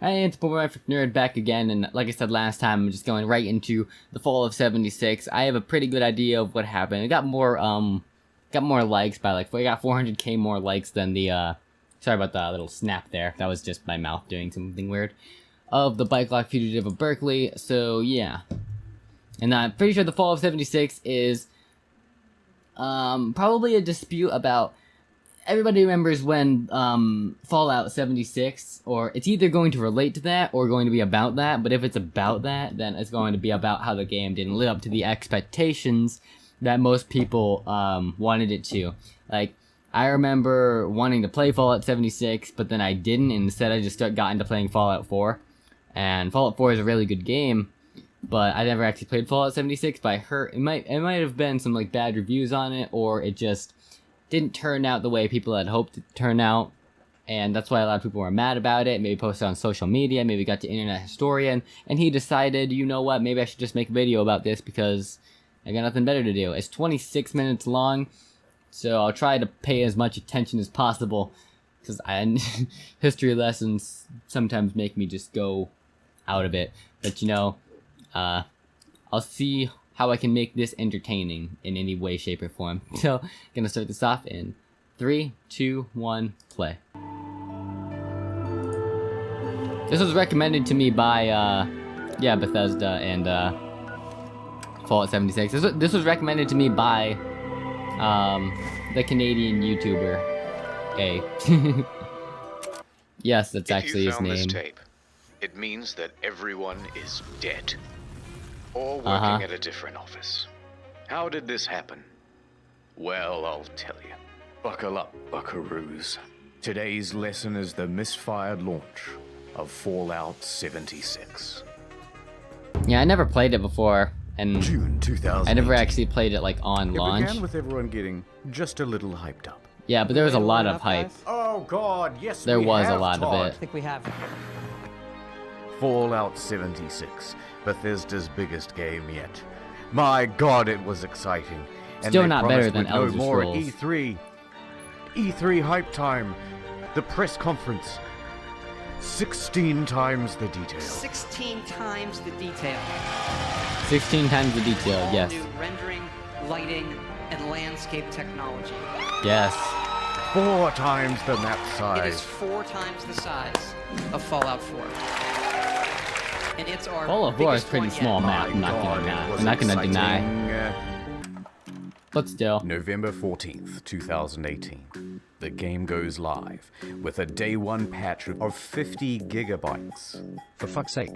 Hi, it's Boomerang Nerd back again, and like I said last time, I'm just going right into the fall of '76. I have a pretty good idea of what happened. It got more likes by like, we got 400k more likes than the, sorry about the little snap there. That was just my mouth doing something weird. Of the Bike Lock Fugitive of Berkeley, so yeah. And I'm pretty sure the fall of '76 is, probably a dispute about. Everybody remembers when Fallout 76, or it's either going to relate to that or going to be about that, but if it's about that, then it's going to be about how the game didn't live up to the expectations that most people wanted it to. Like, I remember wanting to play Fallout 76, but then I didn't, and instead I just got into playing Fallout 4. And Fallout 4 is a really good game, but I never actually played Fallout 76, but I heard it might have been some like bad reviews on it, or it just didn't turn out the way people had hoped it to turn out, and that's why a lot of people were mad about it. Maybe posted on social media, maybe got to Internet Historian, and he decided, you know what, maybe I should just make a video about this because I got nothing better to do. It's 26 minutes long, so I'll try to pay as much attention as possible, because history lessons sometimes make me just go out of it, but you know, I'll see how I can make this entertaining in any way, shape, or form. So, gonna start this off in 3, 2, 1, play. This was recommended to me by, yeah, Bethesda and, Fallout 76. This was recommended to me by, the Canadian YouTuber, A. Yes, that's actually his name. If you found this tape, it means that everyone is dead. Or working at a different office. How did this happen? Well, I'll tell you. Buckle up, buckaroos. Today's lesson is the misfired launch of Fallout 76. Yeah, I never played it before, and June 2000. I never actually played it like on launch. It began with everyone getting just a little hyped up. Yeah, but there was a lot of hype. Oh God, yes, there was a lot Todd. of it. I think we have. Fallout 76, Bethesda's biggest game yet. My God, it was exciting. And Still they not better promised than we'd know Elder more at Scrolls. E3. E3 hype time. The press conference. 16 times the detail. 16 times the detail. 16 times the detail, All yes. new rendering, lighting, and landscape technology. Yes. 4 times the map It is size. 4 times the size of Fallout 4. And it's our Fallout 4 is biggest pretty one small yet. map. I'm not God, gonna it not. was I'm not gonna deny. exciting. But still, November 14th, 2018. The game goes live with a day one patch of 50 gigabytes. For fuck's sake.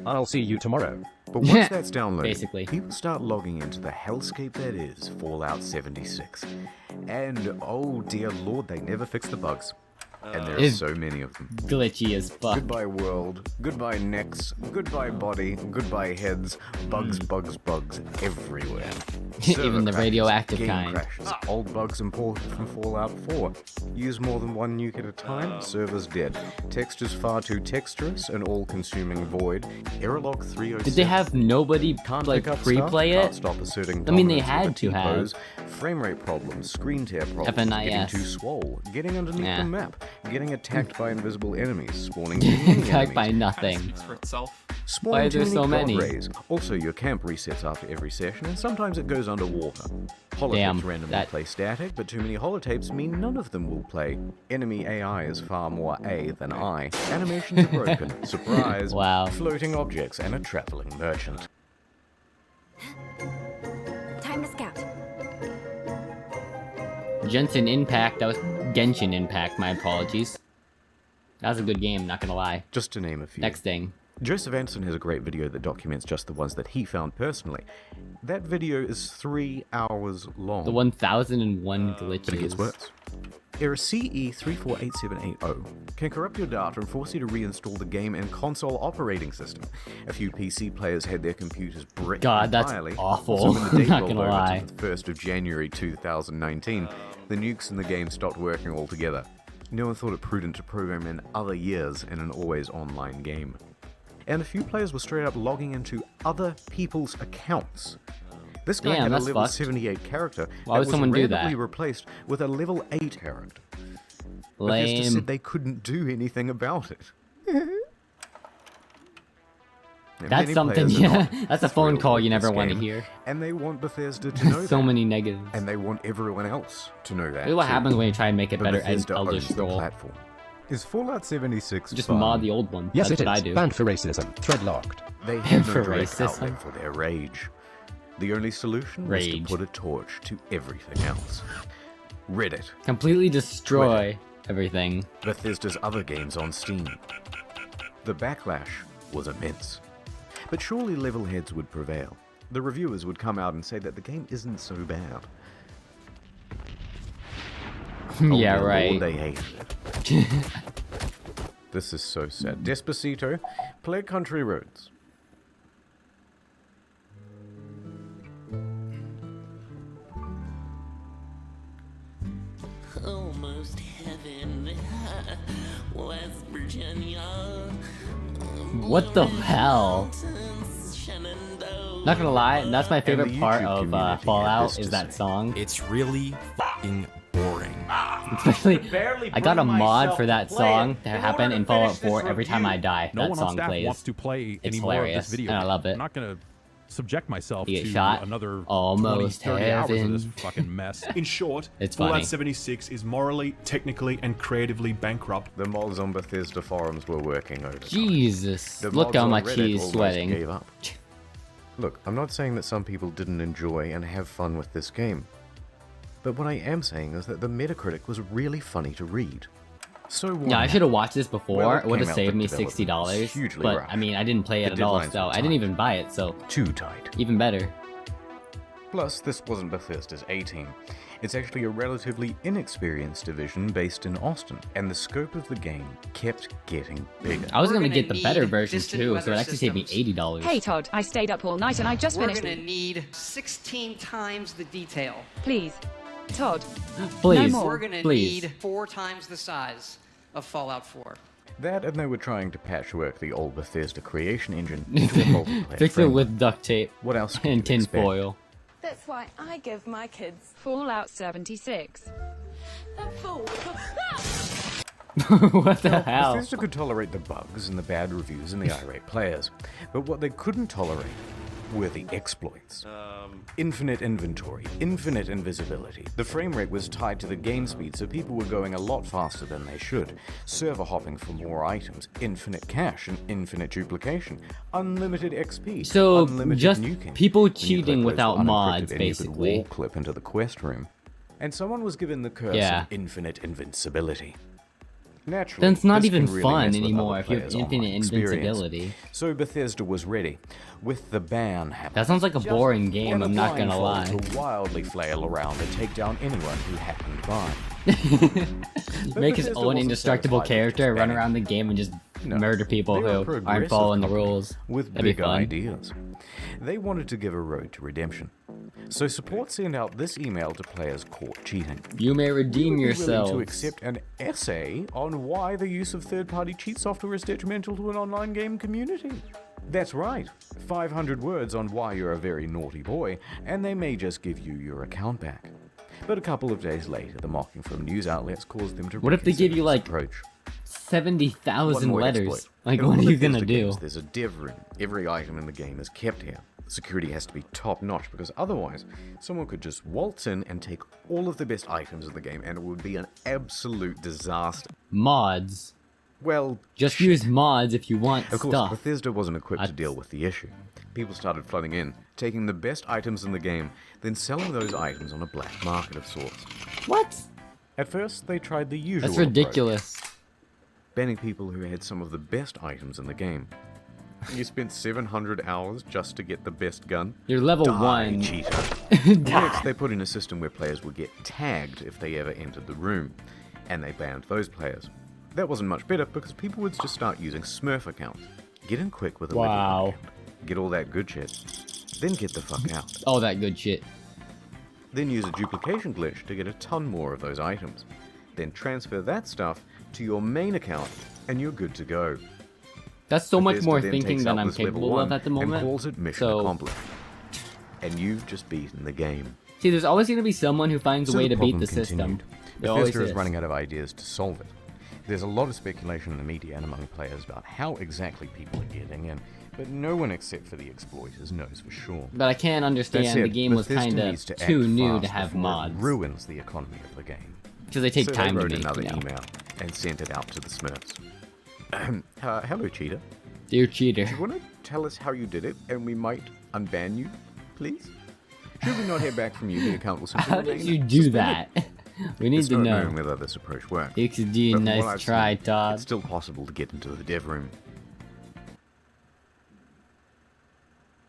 I'll see you tomorrow. But once that's downloaded, Basically. people start logging into the hellscape that is Fallout 76. And oh dear lord, they never fix the bugs. And there are It's so many of them. glitchy as fuck. Goodbye world, goodbye necks, goodbye body, goodbye heads, bugs, bugs, bugs everywhere. Even the Server radioactive crashes, kind. game crashes, old bugs imported from Fallout 4. Use more than one nuke at a time, server's dead. Textures far too texturous and all-consuming void. Error log 307. Did they have nobody Can't like pick up pre-play stuff, it? Can't stop asserting I mean, they dominance with had a to have. T-pose, frame rate problems, screen tear problems, getting FNIS. too swole, getting underneath Yeah. the map, getting attacked by invisible enemies, spawning too many Attacked by enemies, nothing. Speaks for itself. spawning Why are too there so god many? rays. Also, your camp resets after every session, and sometimes it goes underwater. Holotapes Damn, randomly that- play static, but too many holotapes mean none of them will play. Enemy AI is far more A than I. Animations are broken. Surprise. Wow. Floating objects and a traveling merchant. Time to scout. Genshin Impact. That was Genshin Impact. My apologies. That was a good game. Not gonna lie. Just to name a few. Next thing. Joseph Anson has a great video that documents just the ones that he found personally. That video is 3 hours long. The 1001 glitches. But it gets worse. Error CE348780 can corrupt your data and force you to reinstall the game and console operating system. A few PC players had their computers bricked God, that's entirely. awful. So when the date Not rolled gonna over lie. to the 1st of January 2019, the nukes in the game stopped working altogether. No one thought it prudent to program in other years in an always online game. And a few players were straight up logging into other people's accounts. This guy Damn, had a that's level fucked. 78 character Why that would was someone do randomly that? replaced with a level 8 character. Bethesda Lame. said they couldn't do anything about it. And That's many something, players are yeah. not That's a phone thrilled call with you this never want to game, hear. And they want Bethesda to know So that. many negatives. And they want everyone else to know that. This is what too. happens when you try and make it But better as Bethesda Elder owns the Scroll. platform. Is Fallout 76 Just fun? mod the old one. Yes, That's it what is. I do. Banned for racism. Thread locked. They had For no direct racism. outlet for their rage. The only solution was to Rage. put a torch to everything else. Reddit, Completely destroy everything. Bethesda's other games on Steam. The backlash was immense. But surely level heads would prevail. The reviewers would come out and say that the game isn't so bad. Oh, Yeah, dear right. Lord, they hated it. This is so sad. Despacito, play Country Roads. Almost heaven, West Virginia. What the hell? Not gonna lie, that's my favorite the part YouTube of community had Fallout this is to that say. song. It's really fucking boring. Especially, barely I got a bring mod myself for to that play song it. to In happen order in to Fallout finish 4 this every time review, I die. No That one on song staff plays. wants to play It's any more of hilarious, this video. and I love it. I'm not gonna subject myself You get to shot? another Almost 20, 30 hours of heaven. this fucking mess. In short, It's Fallout funny. 76 is morally, technically, and creatively bankrupt. The mods on Bethesda forums were working over. Jesus, The look mods how on my Reddit cheese almost sweating. Gave up. Look, I'm not saying that some people didn't enjoy and have fun with this game. But what I am saying is that the Metacritic was really funny to read. So what Yeah, I should have watched this before. Well, it would have came out saved that me development was $60. hugely But rough. I mean, I didn't play it The at all, deadlines so were I didn't tight. even buy it. So too tight. even better. Plus, this wasn't Bethesda's A-Team. It's actually a relatively inexperienced division based in Austin, and the scope of the game kept getting bigger. I was We're gonna gonna get the better need version distant too, so weather it actually saved me systems. $80. Hey Todd, I stayed up all night and I just We're finished. gonna need 16 times the detail. Please, Todd. Please, more. We're gonna please. need 4 times the size of Fallout 4. That, and they were trying to patchwork the old Bethesda creation engine into a multiplayer Fix it framework. with duct tape What else could and you tin expect? foil. That's why I give my kids Fallout 76. a full. What the hell? Bethesda could tolerate the bugs and the bad reviews and the irate players, but what they couldn't tolerate were the exploits. Infinite inventory, infinite invisibility. The frame rate was tied to the game speed, so people were going a lot faster than they should. Server hopping for more items, infinite cache and infinite duplication, unlimited XP, So, unlimited just nuking. people When you cheating click those without were unencrypted mods, and you could basically. wall clip into the quest room. And someone was given the curse Yeah. of infinite invincibility. Naturally, Then it's not this even can really fun mess with anymore other if you have players' online infinite experience. invincibility. So Bethesda was ready, with the ban happening. That sounds like a boring game, and I'm not gonna lie. blindfold to wildly flail around and take down anyone who happened by. But Make his Bethesda own wasn't indestructible satisfied with character, just run banning around the game and just No, murder people they were a who aren't progressive following the company rules. with That'd be bigger fun. ideas. They wanted to give a road to redemption. So support sent out this email to players caught cheating. You may redeem Would you be willing yourselves. to accept an essay on why the use of third-party cheat software is detrimental to an online game community? That's right, 500 words on why you're a very naughty boy, and they may just give you your account back. But a couple of days later, the mocking from news outlets caused them to What if they give reconsider you, this like, approach. 70,000 One more letters. exploit. Like, In what are all you gonna Bethesda do? games, there's a dev room. Every item in the game is kept here. Security has to be top notch because otherwise, someone could just waltz in and take all of the best items in the game, and it would be an absolute disaster. Mods. Well, Just shit. use mods if you want Of course, stuff. Bethesda wasn't equipped to That's- deal with the issue. People started flooding in, taking the best items in the game, then selling those items on a black market of sorts. What? At first, they tried the usual That's approach, ridiculous. banning people who had some of the best items in the game. You spent 700 hours just to get the best gun? You're level Die, 1. cheater. Next, they put in a system where players would get tagged if they ever entered the room, and they banned those players. That wasn't much better because people would just start using Smurf accounts. Get in quick with a level Wow. account, get all that good shit, then get the fuck out. All that good shit. Then use a duplication glitch to get a ton more of those items. Then transfer that stuff to your main account, and you're good to go. That's so much Bethesda more then thinking takes than out I'm this level capable of 1 at the and moment. calls it mission So, accomplished. And you've just beaten the game. see, there's always going to be someone who finds a So way the to beat problem the system. continued. There always Bethesda is is. running out of ideas to solve it. There's a lot of speculation in the media and among players about how exactly people are getting and but no one except for the exploiters knows for sure. But I can That understand said, the game was Bethesda kind needs of to too act new to fast have before it mods. ruins the economy of the game. Because they take So time they to wrote make, another you know. email and sent it out to the Smurfs. Hello, Cheetah. Dear Cheater. Do you want to tell us how you did it, and we might unban you, please? Should we not hear back from you, the account will simply How did remain you do suspended. that? We need It's to not know. known whether this approach works. XD, but from nice what I've try, seen, Todd. It's still possible to get into the dev room.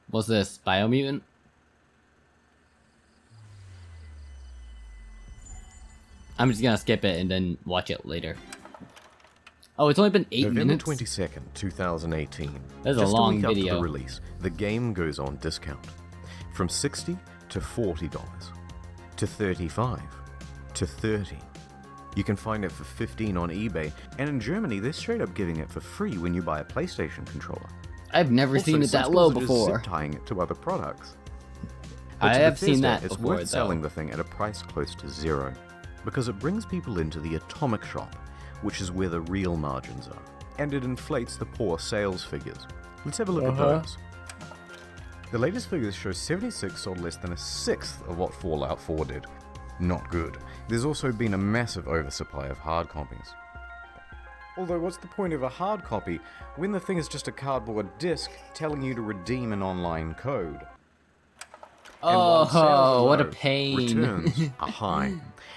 What's this? Biomutant? I'm just gonna skip it and then watch it later. Oh, it's only been 8 November minutes? 22nd, 2018. That's a Just long week after video. the release, the game goes on discount. From $60 to $40 to $35 to $30. You can find it for $15 on eBay, and in Germany, they're straight up giving it for free when you buy a PlayStation controller. I've never Also, seen it some that low stores are just before. zip-tying it to other products. I to have seen Bethesda, that it's before, worth though. selling the thing at a price close to zero, because it brings people into the atomic shop, which is where the real margins are, and it inflates the poor sales figures. Let's have a look at those. The latest figures show 76 sold less than a sixth of what Fallout 4 did. Not good. There's also been a massive oversupply of hard copies. Although, what's the point of a hard copy when the thing is just a cardboard disc telling you to redeem an online code? And while sales are Oh, what a low, pain. Returns are high.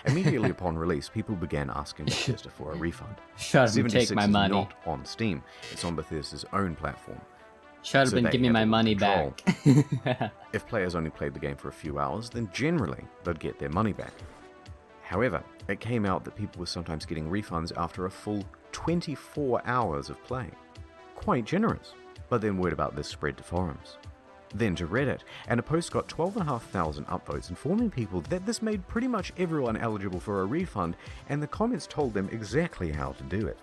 Immediately upon release, people began asking Bethesda for a refund. Shut up and take 76 my is money. not on Steam. It's on Bethesda's own platform. Shut up So and they give me have my all the money control. back. If players only played the game for a few hours, then generally they'd get their money back. However, it came out that people were sometimes getting refunds after a full 24 hours of play. Quite generous. But then word about this spread to forums. Then to Reddit, and a post got 12,500 upvotes informing people that this made pretty much everyone eligible for a refund, and the comments told them exactly how to do it.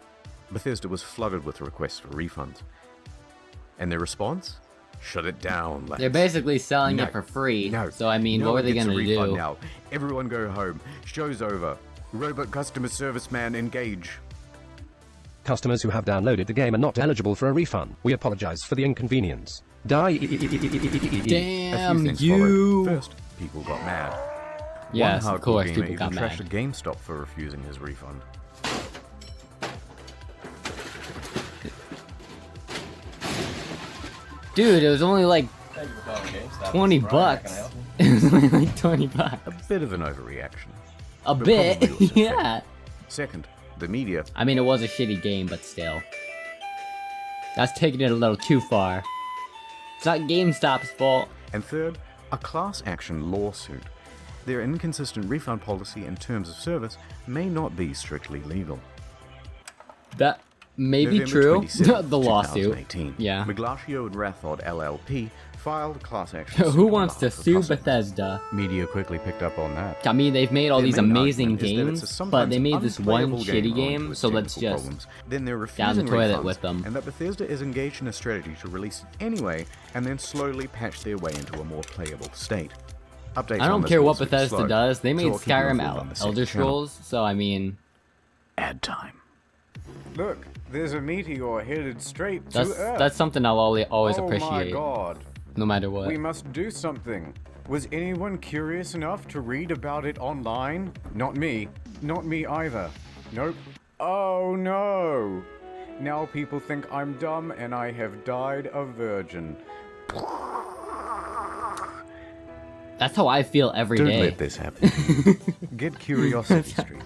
Bethesda was flooded with requests for refunds. And their response? Shut it down, lads. They're basically selling No. it for free. No. So, I mean, No what were one they gets a gonna refund do? Now. Everyone go home. Show's over. Robot customer service man engage. Customers who have downloaded the game are not eligible for a refund. We apologize for the inconvenience. Die. A few Damn things you! followed. First, people got mad. Yes, One of hardcore course, gamer people got even trashed mad. a GameStop for refusing his refund. Dude, it was only like 20 bucks. It was only like 20 bucks. A bit of an overreaction. A but bit, probably also fair. yeah. Second, the media. I mean, it was a shitty game, but still. That's taking it a little too far. It's not GameStop's fault. And third, a class action lawsuit. Their inconsistent refund policy and terms of service may not be strictly legal. That may be November true. 27th, The lawsuit. 2018, Yeah. Miglaccio and Rathod LLP filed a class action suit Who on wants to behalf of sue customers. Bethesda? Media quickly picked up on that. I mean, they've made all Their these main amazing argument is that it's a games, but sometimes they made this one unplayable shitty owing game, to so its let's technical just problems. Then they're down the refusing toilet refunds, with them. and that Bethesda is engaged in a strategy to release it anyway, and then slowly patch their way into a more playable state. Updates I on don't this care what lawsuit are Bethesda slow, does. They so made I'll keep you Skyrim informed on the same Elder channel. Scrolls, so I mean, Ad time. Look, there's a meteor headed straight that's to Earth. that's something I'll always oh appreciate, my god. no matter what. We must do something. Was anyone curious enough to read about it online? Not me. Not me either. Nope. Oh no. Now people think I'm dumb and I have died a virgin. That's how I feel every Don't day. let this happen. Get Curiosity Street.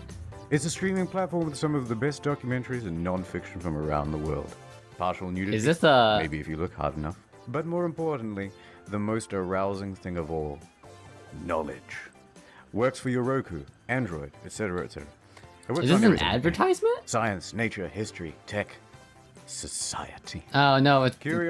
It's a streaming platform with some of the best documentaries and non-fiction from around the world. Partial nudity. Is this a- Maybe if you look hard enough. But more importantly, the most arousing thing of all. Knowledge. Works for your Roku, Android, etc., etc. It works Is on this an everything. advertisement? Science, nature, history, tech, society. Oh no, they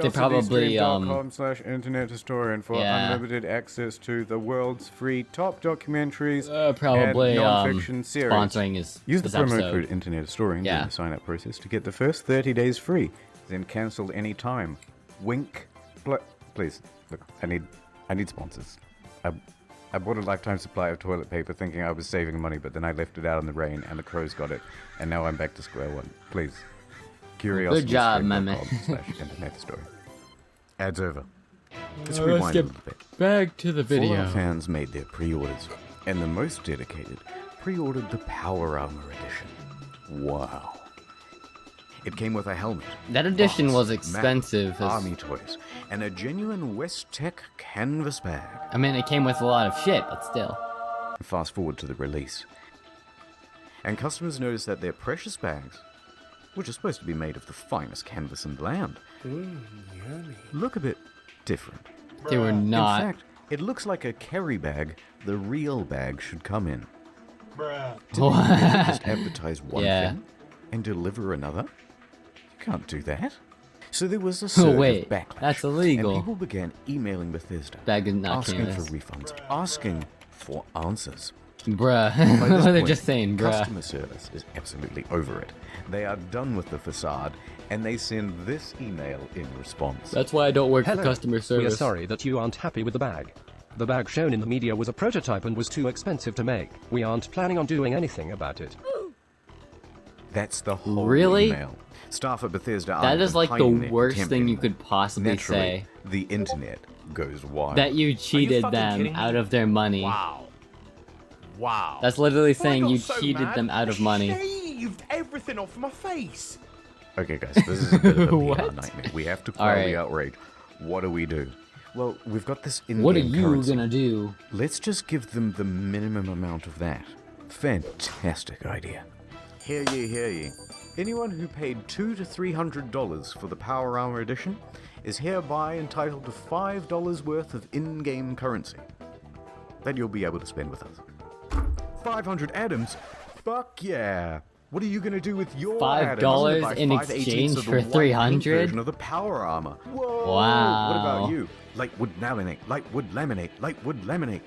probably CuriosityStream.com/internet historian for Yeah. unlimited access to the world's free top documentaries probably and non-fiction series. sponsoring is Use the this promo episode. code Internet Historian Yeah. during the sign-up process to get the first 30 days free, then cancelled any time. Wink. Please, look, I need sponsors. I bought a lifetime supply of toilet paper thinking I was saving money, but then I left it out in the rain and the crows got it, and now I'm back to square one. Please. Good job, my man. CuriosityStream.com/internet historian. Ad's over. Let's Let's rewind a get little bit. back to the video. Fallout fans made their pre-orders, and the most dedicated pre-ordered the Power Armor Edition. Wow. It came with a helmet. That edition box, was map, expensive. army toys, and a genuine West Tech canvas bag. I mean, it came with a lot of shit, but still. Fast forward to the release. And customers noticed that their precious bags, which are supposed to be made of the finest canvas in the land, look a bit different. They were not. In fact, it looks like a carry bag the real bag should come in. Did they really just advertise one thing and deliver another? You can't do that. So there was a surge wait, of backlash. that's illegal. And people began emailing Bethesda, Bag is not asking canvas. for refunds, asking for answers. Bruh. By this They're point, just saying, bruh. Customer service is absolutely over it. They are done with the facade, and they send this email in response. That's why I don't work Hello. for customer We are service. sorry that you aren't happy with the bag. The bag shown in the media was a prototype and was too expensive to make. We aren't planning on doing anything about it. That's the whole Really? email. Staff at Bethesda That aren't is like the hiding their worst contempt thing you anymore. could possibly Naturally, say. the internet goes wild. That you cheated fucking them kidding me? out of their money. Wow. Wow. That's literally I saying got you so cheated mad, them out of I money. shaved everything off my face. Okay, guys, this is a bit of a PR What? nightmare. We have to quell Alright. the outrage. What do we do? Well, we've got this in-game What are you currency. gonna do? Let's just give them the minimum amount of that. Fantastic idea. Hear ye, hear ye. Anyone who paid $200 to $300 for the Power Armor Edition is hereby entitled to $5 worth of in-game currency that you'll be able to spend with us. 500 atoms? Fuck yeah! What are you gonna do with your $5 atoms? I'm gonna buy in 5/18 exchange of the for white pink 300? version of the Power Armor. Whoa! Wow. What about you? Lightwood laminate, lightwood laminate, lightwood laminate.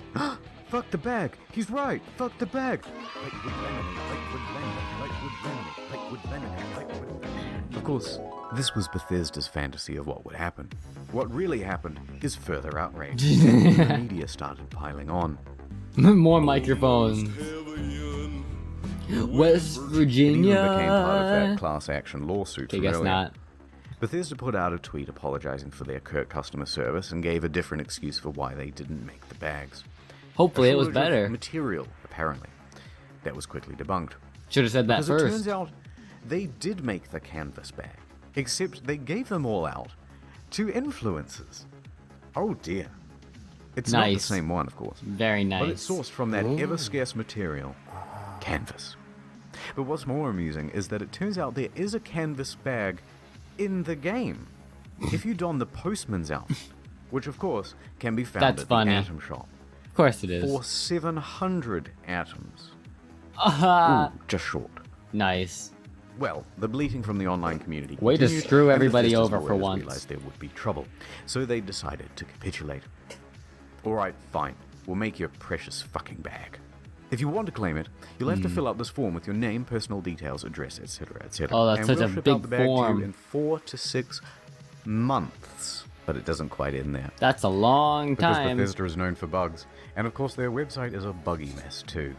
Fuck the bag. He's right. Fuck the bag. Lightwood laminate, lightwood laminate, lightwood laminate, lightwood laminate, lightwood laminate. Of course, this was Bethesda's fantasy of what would happen. What really happened is further outrage. And the media started piling on. More microphones. West It Virginia. even became part of that class action lawsuit. I from guess earlier. not. Bethesda put out a tweet apologizing for their curt customer service and gave a different excuse for why they didn't make the bags. Hopefully it was shortage of better. Material, apparently. That was quickly debunked. Should have said that Because it turns first. out they did make the canvas bag, except they gave them all out to influencers. Oh dear. It's not the Nice. same one, of course. Very But it's nice. sourced from that ever-scarce material, canvas. But what's more amusing is that it turns out there is a canvas bag in the game. If you don the postman's outfit, which of course can be found That's at funny. the Atom Shop, Of course it is. for 700 atoms. Aha! Ooh, just short. Nice. Well, the bleating from the online community Way to continued, screw and everybody Bethesda's over for lawyers once. realized there would be trouble, so they decided to capitulate. Alright, fine. We'll make your precious fucking bag. If you want to claim it, you'll have to fill out this form with your name, personal details, address, etc., etc. Oh, that's and such we'll a ship big out the bag form. to you in 4 to 6 months. But it doesn't quite end there. That's a long Because time. Bethesda is known for bugs, and of course their website is a buggy mess too.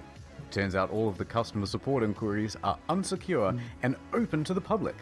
Turns out all of the customer support inquiries are unsecure and open to the public.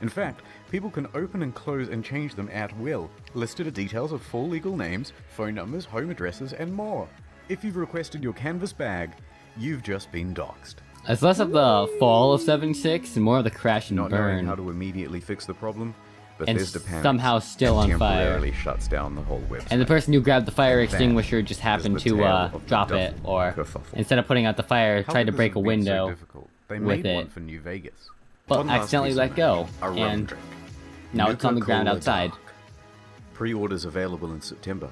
In fact, people can open and close and change them at will. Listed are details of full legal names, phone numbers, home addresses, and more. If you've requested your canvas bag, you've just been doxxed. It's less of the fall of 76 and more of the crash and Not knowing burn. how to immediately fix the problem, And Bethesda panics somehow still and on fire. temporarily shuts down the whole website. And the person who grabbed the fire And that extinguisher just happened is the to tale of the drop it, duffel or kerfuffle. instead of putting out the fire, How tried to could break a this have been so window difficult? They with made one it. for New Vegas. But One last accidentally piece let of go, news, a rum and drink. now it's on the ground Nuka-Cola outside. Dark. Pre-orders available in September.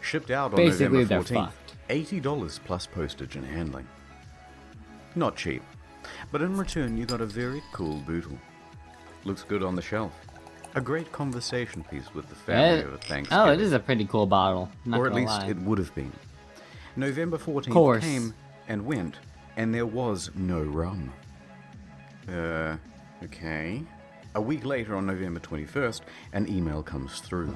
Shipped out on Basically, November they're 14th. fucked. $80 plus postage and handling. Not cheap. But in return, you got a very cool bootle. Looks good on the shelf. A great conversation piece with the family over Thanksgiving. Oh, it is a pretty cool bottle. Not Or at gonna least lie. it would have been. November 14th Course. came and went, and there was no rum. Okay. A week later, on November 21st, an email comes through.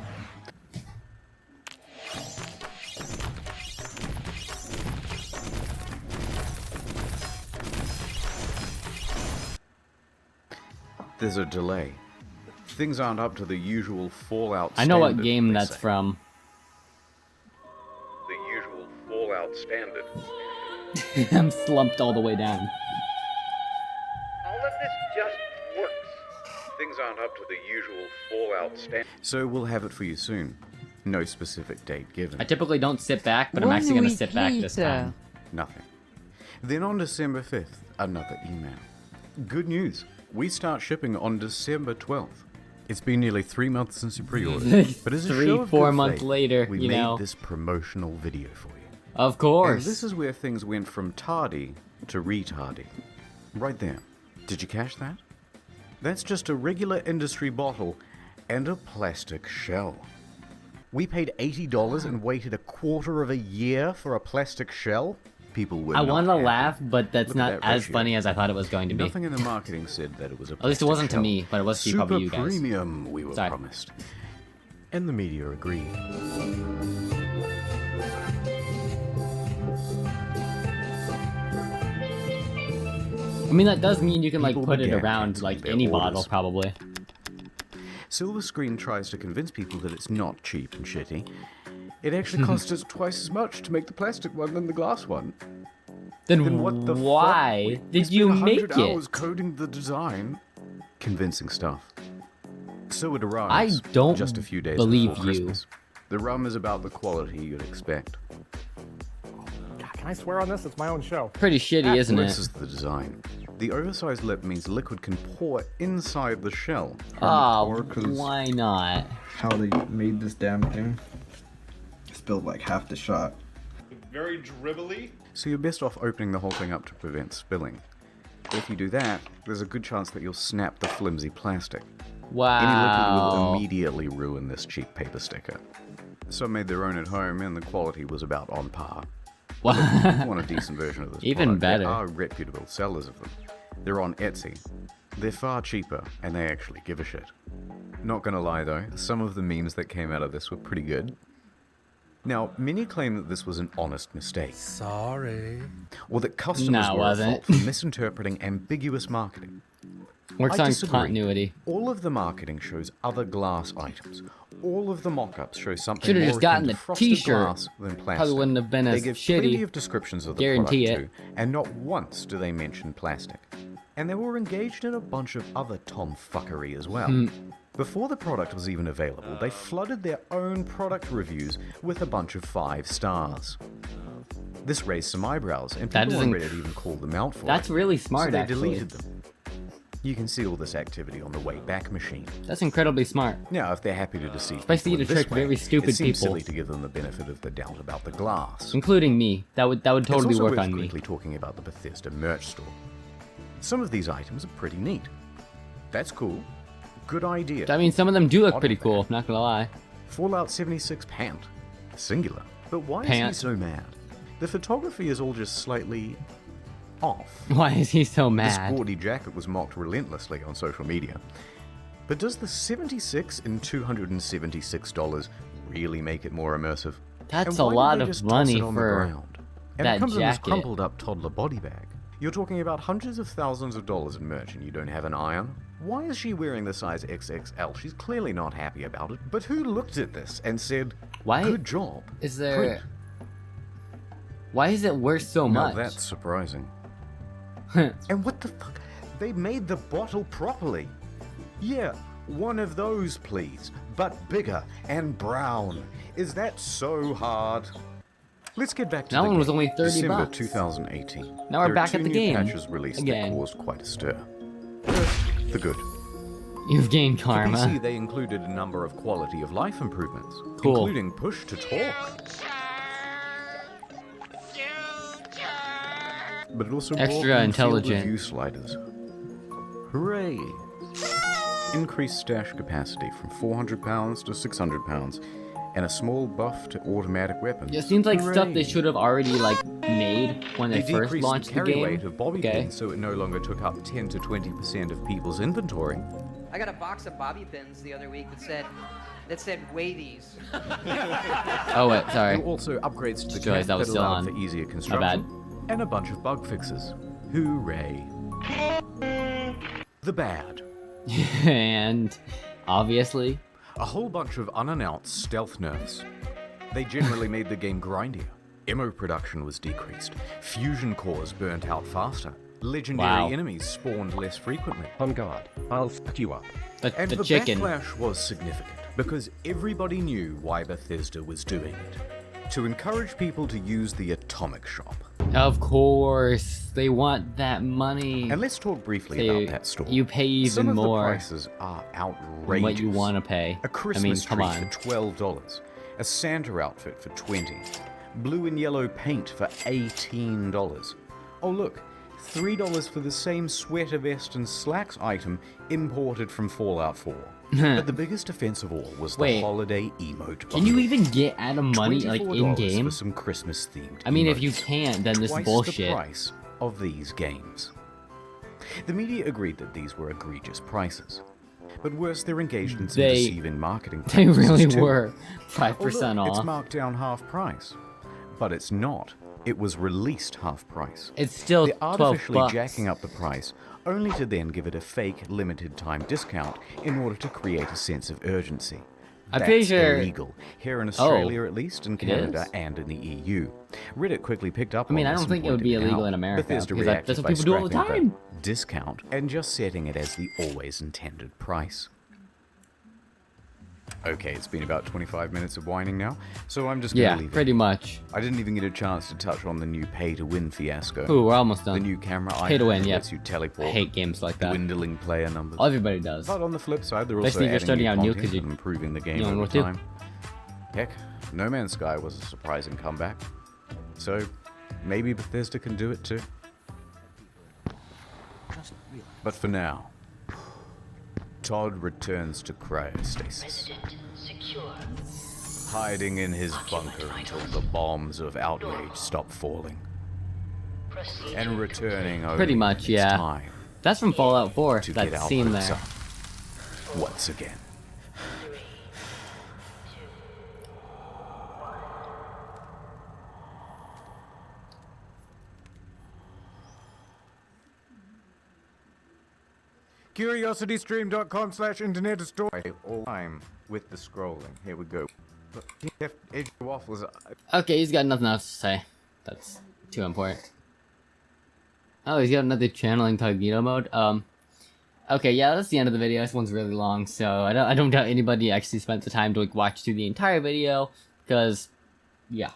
There's a delay. Things aren't up to the usual Fallout I know what standard, game they that's say. from. The usual Fallout standard. I'm slumped all the way down. All of this just works. Things aren't up to the usual Fallout standard. So we'll have it for you soon. No specific date given. I typically don't sit back, but I'm actually going to sit back this time. Nothing. Then on December 5th, another email. Good news. We start shipping on December 12th. It's been nearly 3 months since you pre-ordered. But as a show of 4 good months faith, later, we you made know. this promotional video for you. Of course. And this is where things went from tardy to retardy. Right there. Did you catch that? That's just a regular industry bottle and a plastic shell. We paid $80 and waited a quarter of a year for a plastic shell? People were I not want to happy. laugh, but that's Look at not that as ratio. funny as I thought it was going to be. Nothing in the marketing said that it was a At least it plastic wasn't to shell. me, but it was to Super probably you guys. premium, we were Sorry. promised. And the media agreed. I mean, that does mean you can like People put it began around canceling like their any orders. bottle, probably. Silver Screen tries to convince people that it's not cheap and shitty. It actually costs us twice as much to make the plastic one than the glass one. Then what the why fuck? did you spent make 100 hours it? coding the design. Convincing stuff. So it arrives. I don't just a few days believe before you. Christmas. The rum is about the quality you'd expect. God, can I swear on this? It's my own show. Pretty shitty, isn't This it? is the design. The oversized lip means liquid can pour inside the shell. Oh, why not? How they made this damn thing. Spilled like half the shot. Very dribbly. So you're best off opening the whole thing up to prevent spilling. If you do that, there's a good chance that you'll snap the flimsy plastic. Any liquid Wow. will immediately ruin this cheap paper sticker. Some made their own at home and the quality was about on par. But if you want a decent version of this Even product, better. there are reputable sellers of them. They're on Etsy. They're far cheaper and they actually give a shit. Not gonna lie though, some of the memes that came out of this were pretty good. Now, many claim that this was an honest mistake. Sorry. Or that customers No, it were at wasn't. fault for misinterpreting ambiguous marketing. Works I on disagree. continuity. All of the marketing shows other glass items. All of the mock-ups show something Should've more just gotten akin the to frosted t-shirt. glass than plastic. Probably wouldn't have been They as give plenty shitty. of descriptions of the Guarantee product it. too, and not once do they mention plastic. And they were engaged in a bunch of other tomfuckery as well. Hmm. Before the product was even available, they flooded their own product reviews with a bunch of 5 stars. This raised some eyebrows, and That people on isn't- Reddit even called them out for That's it. really smart, so they actually. deleted them. You can see all this activity on the Wayback Machine. That's incredibly smart. Now, if they're happy to deceive Especially people to in this trick way, very stupid it seems people. silly to give them the benefit of the doubt about the glass. Including me. That would totally it's also work worth on me. quickly talking about the Bethesda merch store. Some of these items are pretty neat. That's cool. Good idea. I mean, some of them do look Odd pretty fact. cool, not gonna lie. Fallout 76 pant. Singular. But why is Pant. he so mad? The photography is all just slightly off. Why is he so The mad? sporty jacket was mocked relentlessly on social media. But does the $76 and $276 really make it more immersive? That's And a why did lot they of just toss money it on the for ground? And that it comes in this jacket. crumpled up toddler body bag. You're talking about hundreds of thousands of dollars in merch and you don't have an eye on? Why is she wearing the size XXL? She's clearly not happy about it. But who looked at this and said, Why good job? is there... print." Why is it worth so Now much? that's surprising. And what the fuck? They made the bottle properly. Yeah, one of those, please. But bigger and brown. Is that so hard? Let's get back to That the one was game. only 30 December bucks. 2018. Now we're There are back two at the new game. patches released Again. that caused quite a stir. First, the good. You've gained For karma. PC, they included a number of quality of life improvements, Cool. including push to talk. But it also brought Extra in intelligent. field review sliders. Hooray! Increased stash capacity from 400 pounds to 600 pounds, and a small buff to automatic weapons. It seems like stuff they Hooray. should have already like made when they, first decreased launched the the carry game. weight of bobby Okay. pins so it no longer took up 10 to 20% of people's inventory. I got a box of bobby pins the other week that said weigh these. Oh wait, sorry. There were also upgrades to the Just realized kit that was that still allowed on. for easier My construction, bad. and a bunch of bug fixes. Hooray! The bad. And obviously. A whole bunch of unannounced stealth nerfs. They generally made the game grindier. Ammo production was decreased. Fusion cores burnt out faster. Legendary enemies spawned less frequently. On guard, I'll fuck you up. And the the chicken. backlash was significant because everybody knew why Bethesda was doing it. To encourage people to use the Atomic Shop. Of course, they want that money. And let's talk briefly about that store. You pay even Some of more the prices are outrageous. than what you want to pay. A Christmas come tree on. for $12. A Santa outfit for $20. Blue and yellow paint for $18. Oh look, $3 for the same sweater vest and slacks item imported from Fallout 4. But the biggest offense of all was the holiday emote bundle. Can you even get out of money like in game? For some Christmas themed. I mean, if emotes. you can't, then this is Twice bullshit. the price of these games. The media agreed that these were egregious prices. But worse, they're engaged in some deceiving marketing They practices really too. were 5% Oh, look, off. It's marked down half price. But it's not. It was released half price. It's still They're $12 artificially jacking up the price, only to then give it a fake limited time discount in order to create a sense of urgency. I'm That's pretty sure illegal, here in Australia at least, in it Canada is? and in the EU. Reddit quickly picked up I mean, on I this don't and think it would be pointed illegal out. in America, Bethesda because that's reacted what by people do all the scrapping time. the discount and just setting it as the always intended price. Okay, it's been about 25 minutes of whining now, so I'm just gonna leave it. pretty much. I didn't even get a chance to touch on the new pay-to-win fiasco. Ooh, we're almost done. The new camera Pay to item win, that yeah. lets you teleport. I hate games like that. Dwindling player numbers. Everybody does. But on the flip side, they're also Especially if you're adding starting new out new, content 'cause you and improving the game don't know over what to do. time. Heck, No Man's Sky was a surprising comeback. So, maybe Bethesda can do it too. But for now, Todd returns to cryostasis. Hiding in his bunker until the bombs of outrage stop falling. And returning over Pretty much, its yeah. time That's from Fallout 4, to that get our scene hopes there. up once again. CuriosityStream.com/internet story. All time with the scrolling. Here we go. Edge Waffles. Okay, he's got nothing else to say. That's too important. Oh, he's got another channel incognito mode. Okay, yeah, that's the end of the video. This one's really long, so I don't doubt anybody actually spent the time to like watch through the entire video, because, yeah.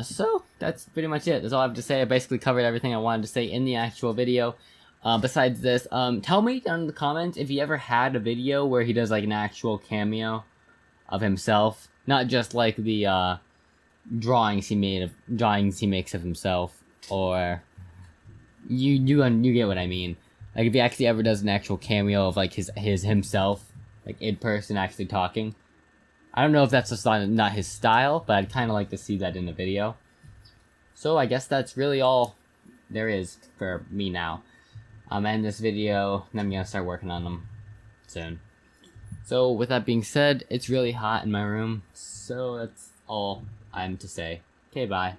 So that's pretty much it. That's all I have to say. I basically covered everything I wanted to say in the actual video. Besides this, tell me down in the comments if you ever had a video where he does like an actual cameo of himself, not just like the drawings he makes of himself, or you get what I mean. Like if he actually ever does an actual cameo of like his himself, like in person actually talking. I don't know if that's just not his style, but I'd kind of like to see that in the video. So I guess that's really all there is for me now. I'm ending this video, and I'm gonna start working on them soon. So with that being said, it's really hot in my room, so that's all I'm to say. Okay, bye.